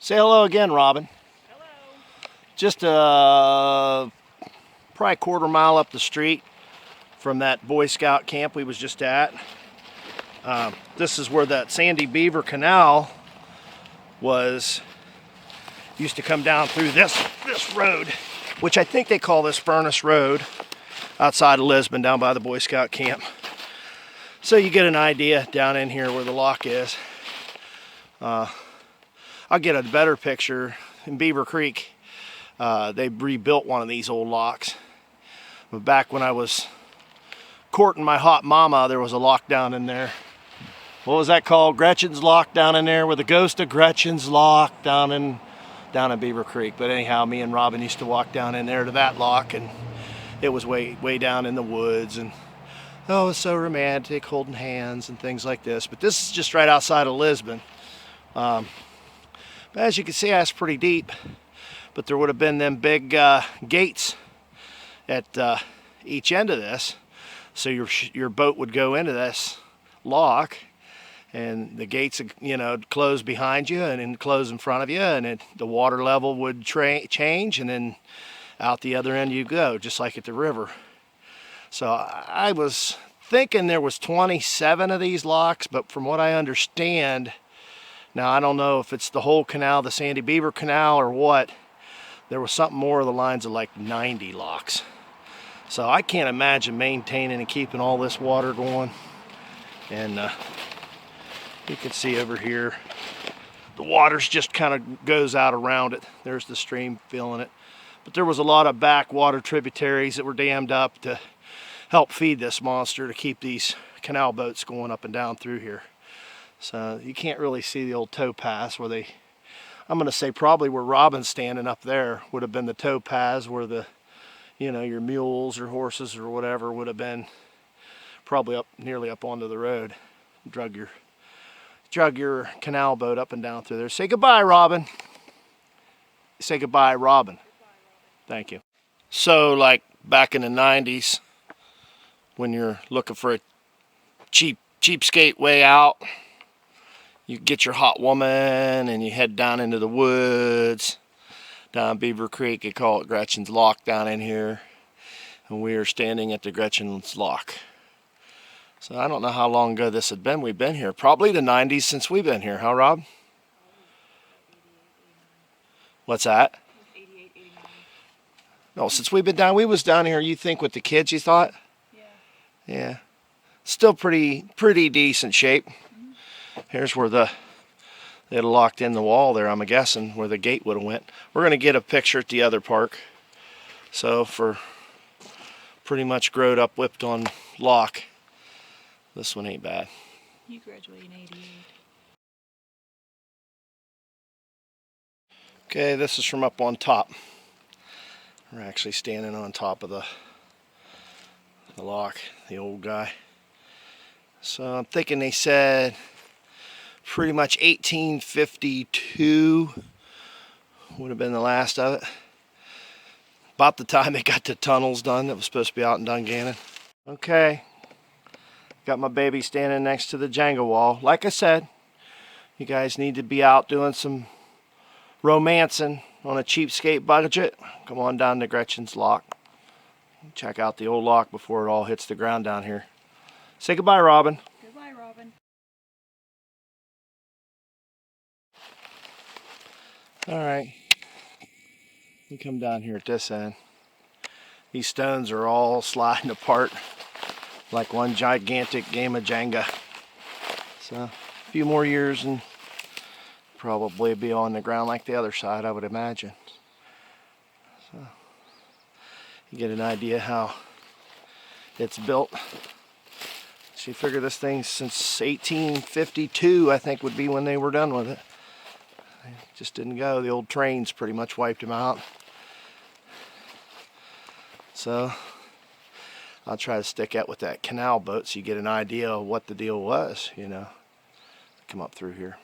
Say hello again, Robin. Hello. Just probably a quarter mile up the street from that Boy Scout camp we was just at. This is where that sandy Beaver Canal used to come down through this road, which I think they call this Furnace Road, outside of Lisbon, down by the Boy Scout camp. So you get an idea down in here where the lock is. I'll get a better picture in Beaver Creek. They rebuilt one of these old locks. But back when I was courting my hot mama, there was a lock down in there. What was that called? Gretchen's Lock down in there, with the ghost of Gretchen's Lock down in Beaver Creek. But anyhow, me and Robin used to walk down in there to that lock, and it was way down in the woods, and oh, it was so romantic, holding hands and things like this. But this is just right outside of Lisbon. But as you can see, that's pretty deep. But there would have been them big gates at each end of this, so your boat would go into this lock, and the gates, close behind you and then close in front of you, and the water level would change, and then out the other end you go, just like at the river. So I was thinking there was 27 of these locks, but from what I understand, now I don't know if it's the whole canal, the Sandy Beaver Canal, or what, there was something more of the lines of like 90 locks. So I can't imagine maintaining and keeping all this water going. And you can see over here, the water's just kind of goes out around it. There's the stream filling it. But there was a lot of backwater tributaries that were dammed up to help feed this monster, to keep these canal boats going up and down through here. So you can't really see the old tow paths where I'm gonna say probably where Robin's standing up there would have been the tow paths where your mules or horses or whatever would have been probably nearly up onto the road. Drug your canal boat up and down through there. Say goodbye, Robin. Say goodbye, Robin. Goodbye, Robin. Thank you. So like back in the 90s, when you're looking for a cheapskate way out, you get your hot woman and you head down into the woods, down Beaver Creek. They call it Gretchen's Lock down in here. And we are standing at the Gretchen's Lock. So I don't know how long ago this had been. We've been here. Probably the 90s since we've been here, huh, Rob? 88, 89. What's that? 88, 89. No, since we've been down, we was down here, you think, with the kids, you thought? Yeah. Yeah. Still pretty decent shape. Mm-hmm. Here's where they had locked in the wall there, I'm guessing, where the gate would have went. We're going to get a picture at the other park. So for pretty much growed up, whipped on lock, this one ain't bad. You graduated in 88. Okay, this is from up on top. We're actually standing on top of the lock, the old guy. So I'm thinking they said pretty much 1852 would have been the last of it. About the time they got the tunnels done that was supposed to be out in Dungannon. Okay, got my baby standing next to the Jenga wall. Like I said, you guys need to be out doing some romancing on a cheapskate budget. Come on down to Gretchen's Lock. Check out the old lock before it all hits the ground down here. Say goodbye, Robin. Goodbye, Robin. All right. We come down here at this end. These stones are all sliding apart like one gigantic game of Jenga. So a few more years and probably be on the ground like the other side, I would imagine. So you get an idea how it's built. So you figure this thing since 1852, I think, would be when they were done with it. It just didn't go. The old trains pretty much wiped them out. So I'll try to stick out with that canal boat so you get an idea of what the deal was, Come up through here.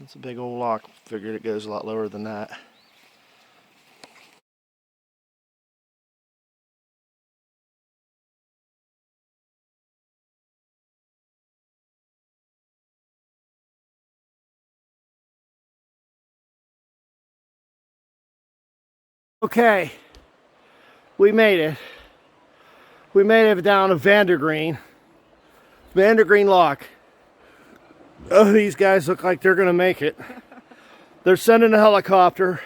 It's a big old lock. Figured it goes a lot lower than that. Okay, we made it. We made it down to Vandergreen Lock. Oh, these guys look like they're gonna make it. They're sending a helicopter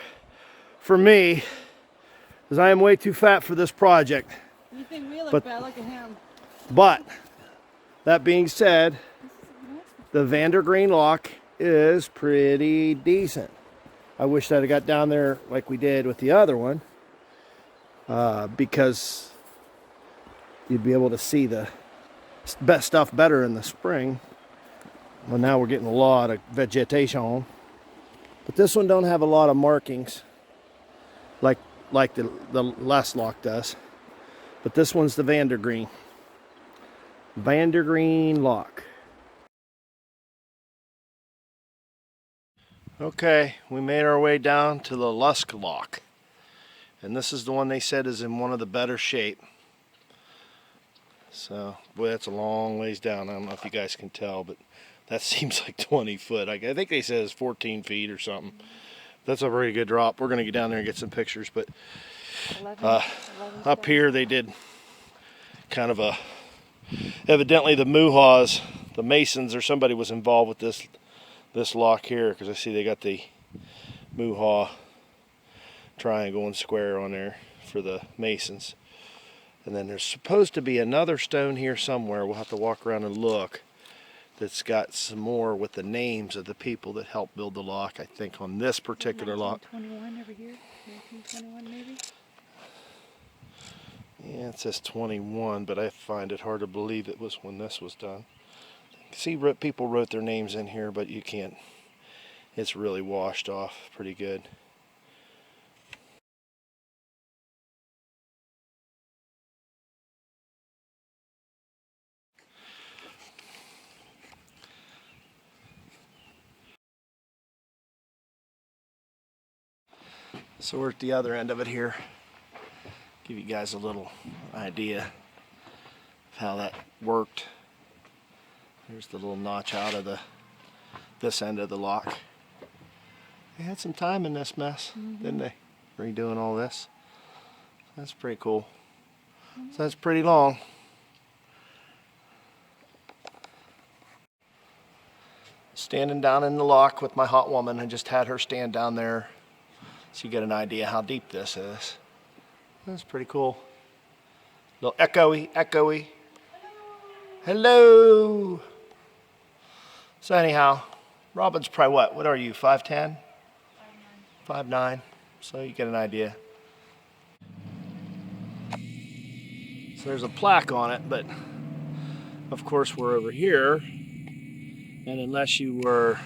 for me, because I am way too fat for this project. You think we look bad? Look at him. But, that being said, the Vandergreen Lock is pretty decent. I wish that I got down there like we did with the other one, because you'd be able to see the best stuff better in the spring. Well, now we're getting a lot of vegetation. But this one don't have a lot of markings like the Lusk Lock does. But this one's the Vandergreen Lock. Okay, we made our way down to the Lusk Lock. And this is the one they said is in one of the better shape. So, boy, that's a long ways down. I don't know if you guys can tell, but that seems like 20 foot. I think they said it's 14 feet or something. That's a very good drop. We're going to get down there and get some pictures. But 11 up here they did kind of a... Evidently the Muhas, the Masons, or somebody was involved with this lock here, because I see they got the Muha triangle and square on there for the Masons. And then there's supposed to be another stone here somewhere. We'll have to walk around and look. That's got some more with the names of the people that helped build the lock, I think, on this particular lock. 1921 over here? 1921 maybe? Yeah, it says 21, but I find it hard to believe it was when this was done. See, people wrote their names in here, but you can't. It's really washed off pretty good. So we're at the other end of it here. Give you guys a little idea of how that worked. Here's the little notch out of this end of the lock. They had some time in this mess, didn't they? Redoing all this. That's pretty cool. So that's pretty long. Standing down in the lock with my hot woman. I just had her stand down there so you get an idea how deep this is. That's pretty cool. A little echoey. Hello. So anyhow, Robin's probably what are you, 5'10"? 5'9". So you get an idea. So there's a plaque on it, but of course we're over here. And unless you were,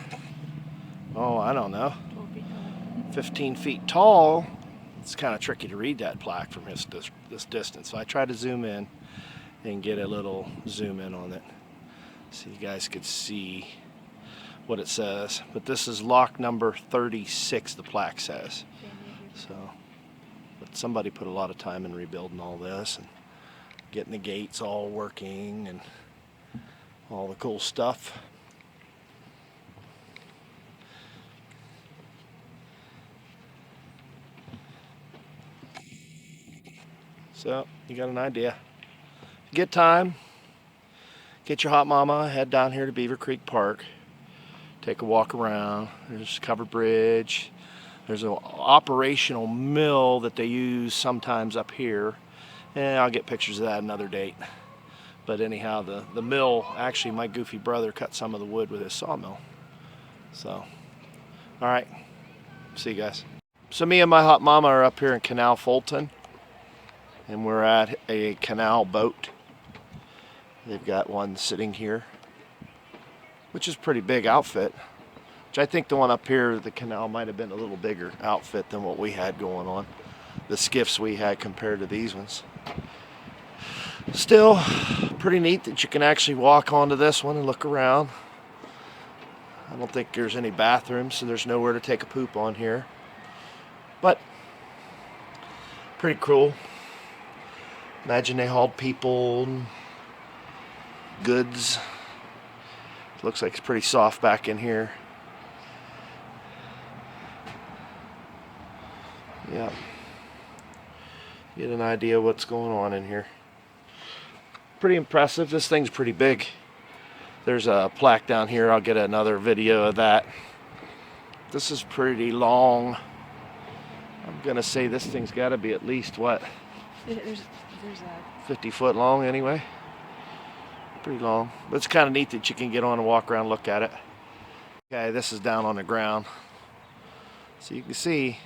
I don't know, 15 feet tall, it's kind of tricky to read that plaque from this distance. So I tried to zoom in and get a little zoom in on it so you guys could see what it says. But this is lock number 36, the plaque says. So, but somebody put a lot of time in rebuilding all this and getting the gates all working and all the cool stuff. So, you got an idea. Get time, get your hot mama, head down here to Beaver Creek Park, take a walk around. There's a covered bridge. There's an operational mill that they use sometimes up here, and I'll get pictures of that another date. But anyhow, the mill, actually my goofy brother cut some of the wood with his sawmill. So, all right, see you guys. So me and my hot mama are up here in Canal Fulton, and we're at a canal boat. They've got one sitting here, which is a pretty big outfit. Which I think the one up here, the canal, might have been a little bigger outfit than what we had going on. The skiffs we had compared to these ones. Still, pretty neat that you can actually walk onto this one and look around. I don't think there's any bathrooms, so there's nowhere to take a poop on here. But, pretty cool. Imagine they hauled people and goods. Looks like it's pretty soft back in here. Yeah. get an idea what's going on in here. Pretty impressive. This thing's pretty big. There's a plaque down here. I'll get another video of that. This is pretty long. I'm gonna say this thing's got to be at least what? There's a 50 foot long anyway. Pretty long. But it's kind of neat that you can get on and walk around and look at it. Okay, this is down on the ground. So you can see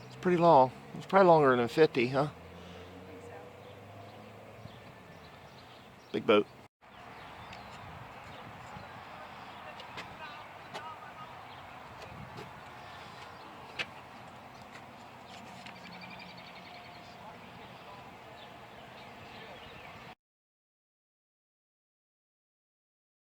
it's pretty long. It's probably longer than 50, huh? Big boat.